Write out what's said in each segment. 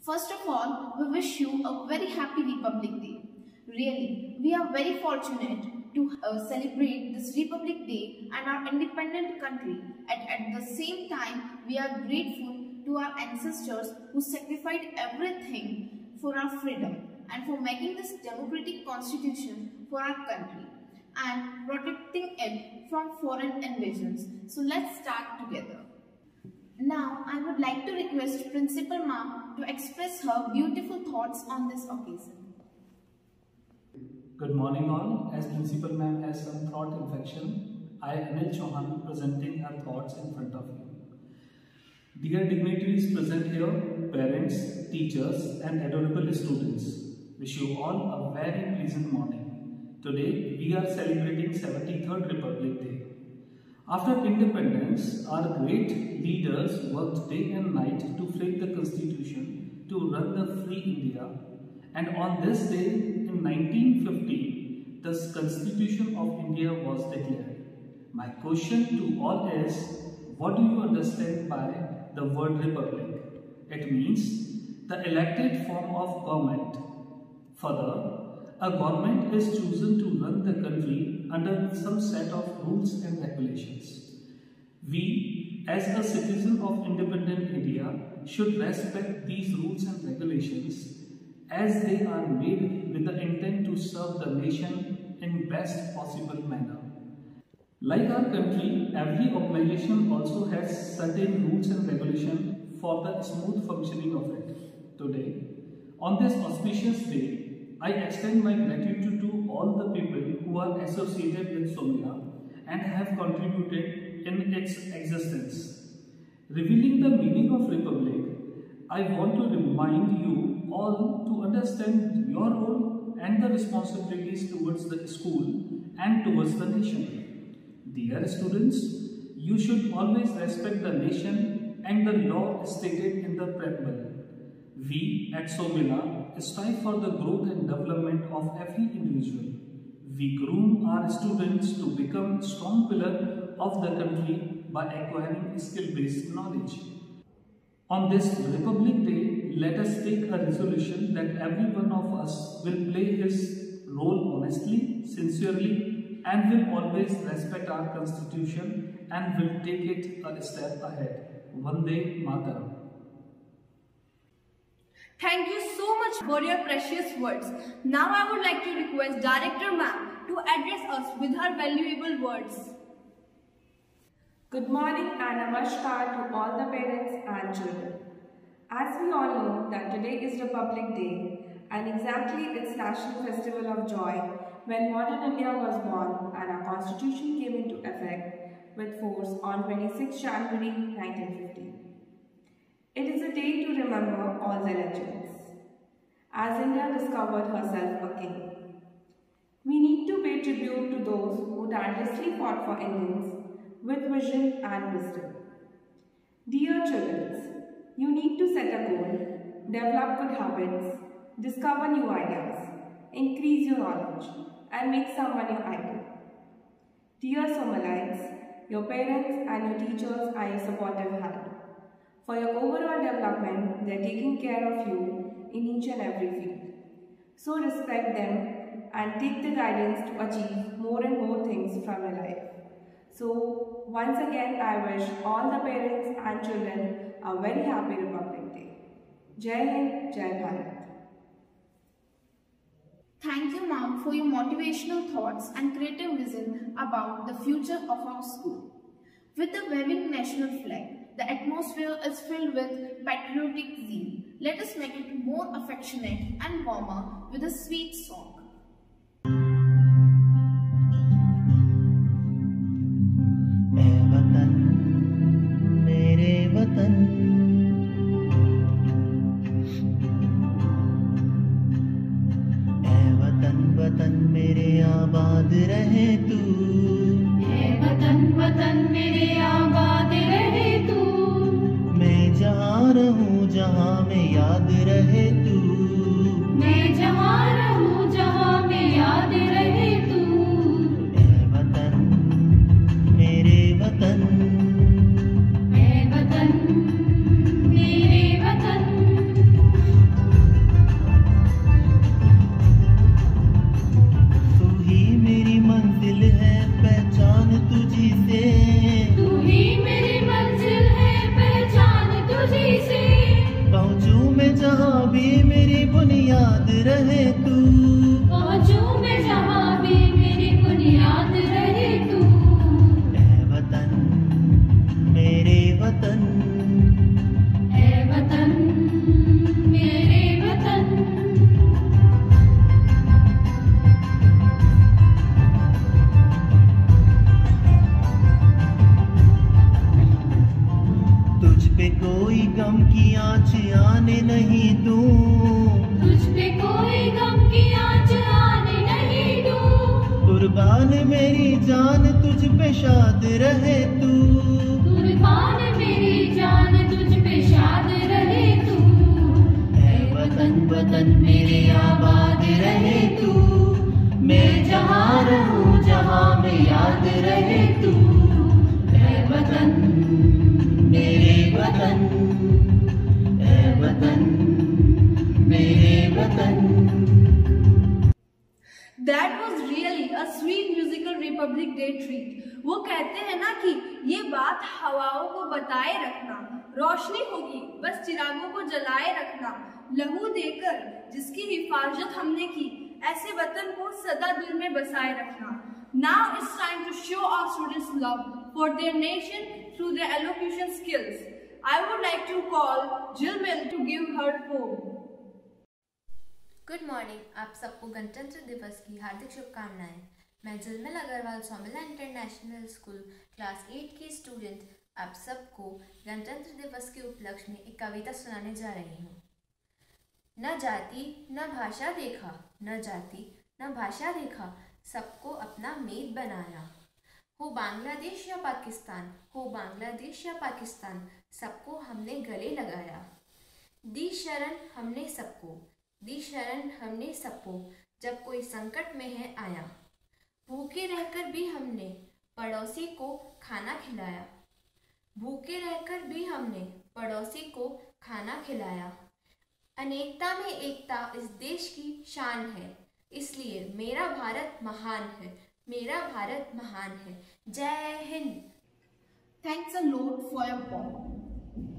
First of all, we wish you a very happy Republic Day. Really, we are very fortunate to celebrate this Republic Day and our independent country. At the same time, we are grateful to our ancestors who sacrificed everything for our freedom and for making this democratic constitution for our country and protecting it from foreign invasions. So let's start together. Now, I would like to request Principal Ma'am to express her beautiful thoughts on this occasion. Good morning all. As Principal Ma'am has some throat infection, I, Anil Chauhan, presenting her thoughts in front of you. Dear dignitaries present here, parents, teachers and adorable students, wish you all a very pleasant morning. Today, we are celebrating 73rd Republic Day. After independence, our great leaders worked day and night to frame the constitution to run the free India. And on this day, in 1950, the Constitution of India was declared. My question to all is, what do you understand by the word Republic? It means the elected form of government. Further, a government is chosen to run the country under some set of rules and regulations. We, as a citizen of independent India, should respect these rules and regulations as they are made with the intent to serve the nation in best possible manner. Like our country, every organization also has certain rules and regulations for the smooth functioning of it. Today, on this auspicious day, I extend my gratitude to all the people who are associated with Somila and have contributed in its existence. Revealing the meaning of Republic, I want to remind you all to understand your role and the responsibilities towards the school and towards the nation. Dear students, you should always respect the nation and the law stated in the preamble. We at Somila strive for the growth and development of every individual. We groom our students to become strong pillar of the country by acquiring skill-based knowledge. On this Republic Day, let us take a resolution that every one of us will play his role honestly, sincerely, and will always respect our constitution and will take it a step ahead. Vande Mataram. Thank you so much for your precious words. Now I would like to request Director Ma'am to address us with her valuable words. Good morning and namaskar to all the parents and children. As we all know that today is Republic Day and exactly its National Festival of Joy when modern India was born and our Constitution came into effect with force on 26 January 1950. It is a day to remember all the legends, as India discovered herself a king. We need to pay tribute to those who tirelessly fought for Indians with vision and wisdom. Dear children, you need to set a goal, develop good habits, discover new ideas, increase your knowledge, and make someone your idol. Dear Somalites, your parents and your teachers are your supportive hand. For your overall development, they are taking care of you in each and every field. So respect them and take the guidance to achieve more and more things from your life. So once again, I wish all the parents and children a very happy Republic Day. Jai Hind, Jai Bharat. Thank you, Ma'am, for your motivational thoughts and creative vision about the future of our school. With the waving national flag, the atmosphere is filled with patriotic zeal. Let us make it more affectionate and warmer with a sweet song. वतन मेरे आबाद रहे तू, वतन वतन मेरे आबाद रहे तू। मैं जहाँ रहूँ जहाँ में याद रहे तू, मैं जहाँ रहूँ जहाँ में याद रहे तू। वतन मेरे वतन, वतन मेरे वतन। मैं जहाँ भी मेरी बुनियाद रहे तू, पहुँचूं मैं जहाँ भी मेरी बुनियाद रहे तू। ऐ वतन मेरे वतन, ऐ वतन मेरे वतन। तुझ पे कोई गम की आँच आने नहीं दूं, तुझ पे कोई गम की आँच आने नहीं दूं। कुर्बान मेरी जान तुझ पे शाद रहे तू, कुर्बान मेरी जान तुझ पे शाद रहे तू। ऐ वतन वतन मेरे आबाद रहे तू, मैं जहाँ रहूँ जहाँ में याद रहे तू। ऐ वतन मेरे वतन, ऐ वतन मेरे वतन। That was really a sweet musical Republic Day treat. वो कहते हैं ना कि ये बात हवाओं को बताए रखना, रोशनी होगी बस चिरागों को जलाए रखना, लहू देकर जिसकी हिफाजत हमने की, ऐसे वतन को सदा दिल में बसाए रखना. Now it's time to show our students love for their nation through their elocution skills. I would like to call Jill Mill to give her poem. Good morning. आप सबको गणतंत्र दिवस की हार्दिक शुभकामनाएं. मैं जिलमिल अग्रवाल सोमिला इंटरनेशनल स्कूल क्लास 8 की student आप सबको गणतंत्र दिवस के उपलक्ष्य में एक कविता सुनाने जा रही हूँ. न जाति न भाषा देखा, न जाति न भाषा देखा, सबको अपना मेद बनाया. हो बांग्लादेश या पाकिस्तान, हो बांग्लादेश या पाकिस्तान, सबको हमने गले लगाया. दी शरण हमने सबको, दी शरण हमने सबको, जब कोई संकट में है आया. भूखे रहकर भी हमने पड़ोसी को खाना खिलाया. भूखे रहकर भी हमने पड़ोसी को खाना खिलाया. अनेकता में एकता इस देश की शान है, इसलिए मेरा भारत महान है, मेरा भारत महान है. जय Hind. Thanks a lot for your poem.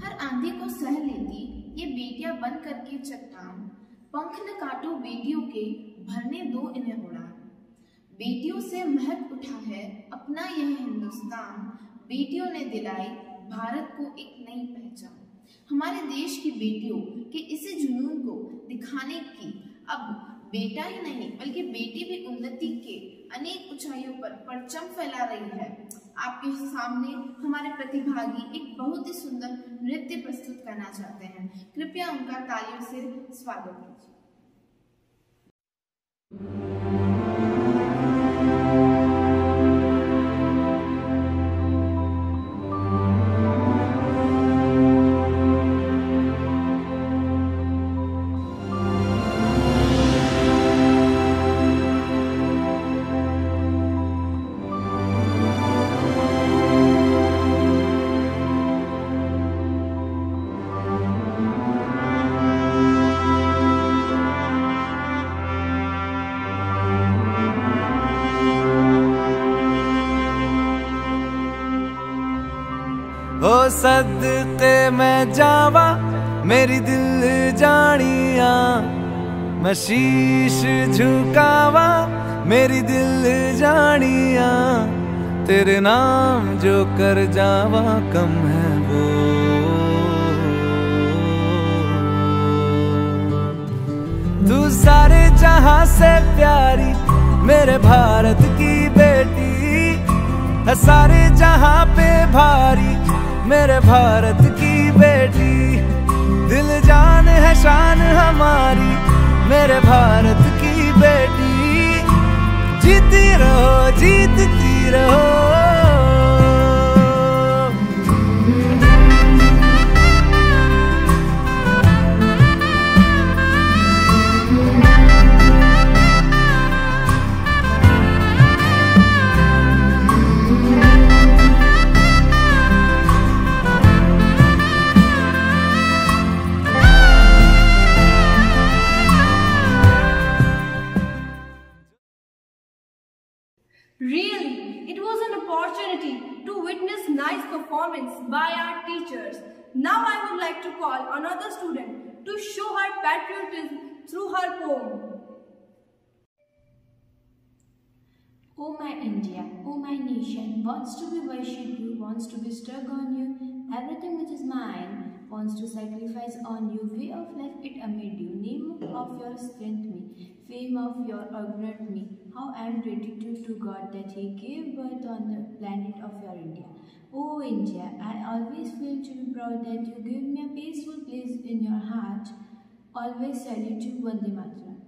हर आंधी को सह लेती ये बेटियां बन करके चट्टान, पंख न काटो बेटियों के, भरने दो इन्हें उड़ान. बेटियों से महक उठा है अपना यह हिंदुस्तान, बेटियों ने दिलाई भारत को एक नई पहचान. हमारे देश की बेटियों के इसी जुनून को दिखाने की अब बेटा ही नहीं बल्कि बेटी भी उन्नति के अनेक ऊंचाइयों पर परचम फैला रही है. आपके सामने हमारे प्रतिभागी एक बहुत ही सुंदर नृत्य प्रस्तुत करना चाहते हैं. कृपया उनका तालियों से स्वागत कीजिए. हो सदके मैं जावा मेरी दिल जानिया, मैं शीश झुकावा मेरी दिल जानिया. तेरे नाम जो कर जावा कम है वो. तू सारे जहां से प्यारी मेरे भारत की बेटी है, सारे जहां पे भारी मेरे भारत की बेटी. दिल जान है शान हमारी मेरे भारत की बेटी. जीती रहो जीतती रहो. Really, it was an Now I would like to call another student to show her patriotism through her poem. O my India, O my nation, wants to be worshipped you, wants to be struck on you, everything which is mine, wants to sacrifice on you, way of life it amid you, name of your strength me, fame of your grant me, how I am gratitude to God that He gave birth on the planet of your India. O India, I always feel to be proud that you give me a peaceful place in your heart, always salute you, Vande Mataram.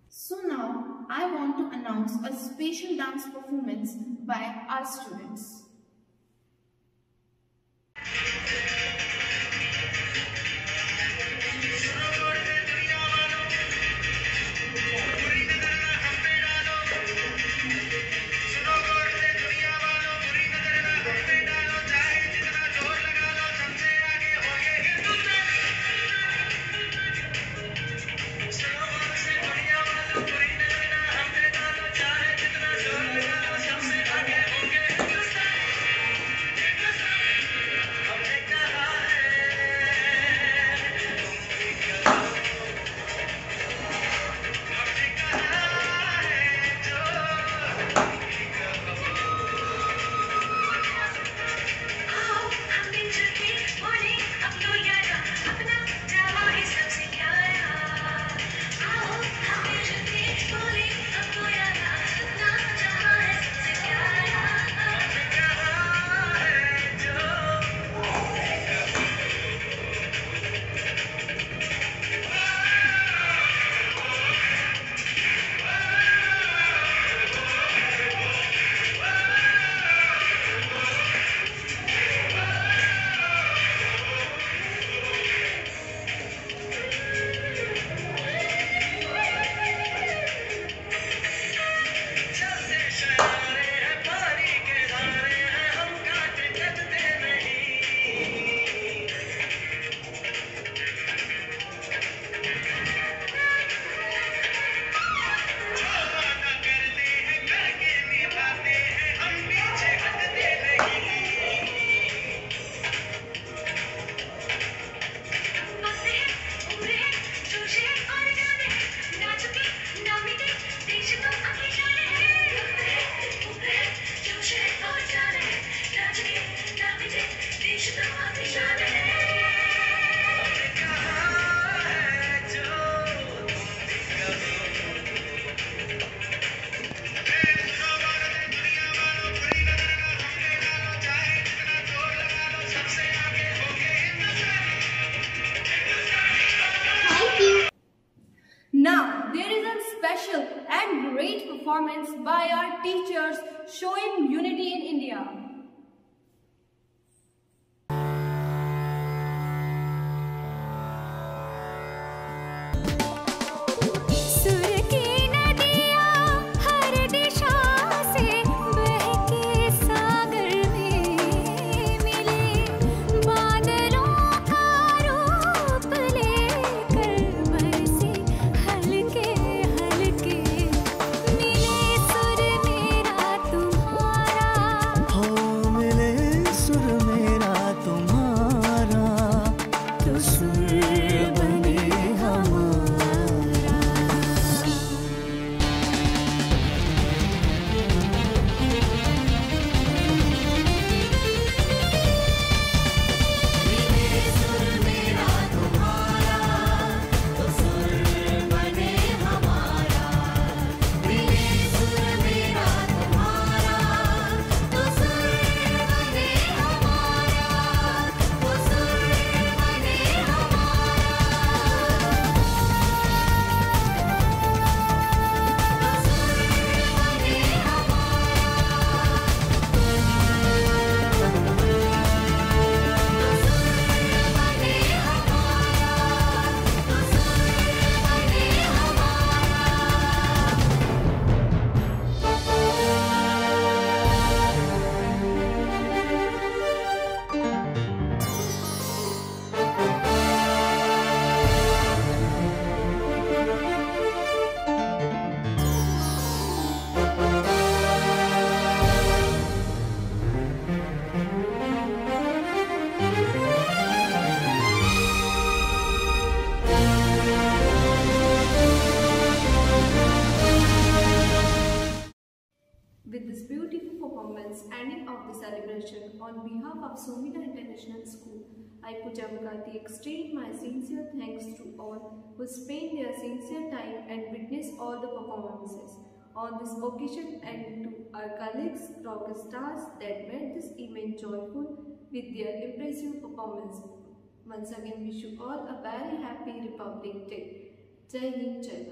So now, I want to announce a special dance performance by our students. Now, there is a special and great performance by our teachers showing unity in India. हो ending of the celebration, on behalf of Somila International School, I, Pooja Mukherjee, extend my sincere thanks to all who spent their sincere time and witnessed all the performances on this occasion, and to our colleagues, rock stars that made this event joyful with their impressive performance. Once again, wish you all a very happy Republic Day. Jai Hind, Jai Bharat.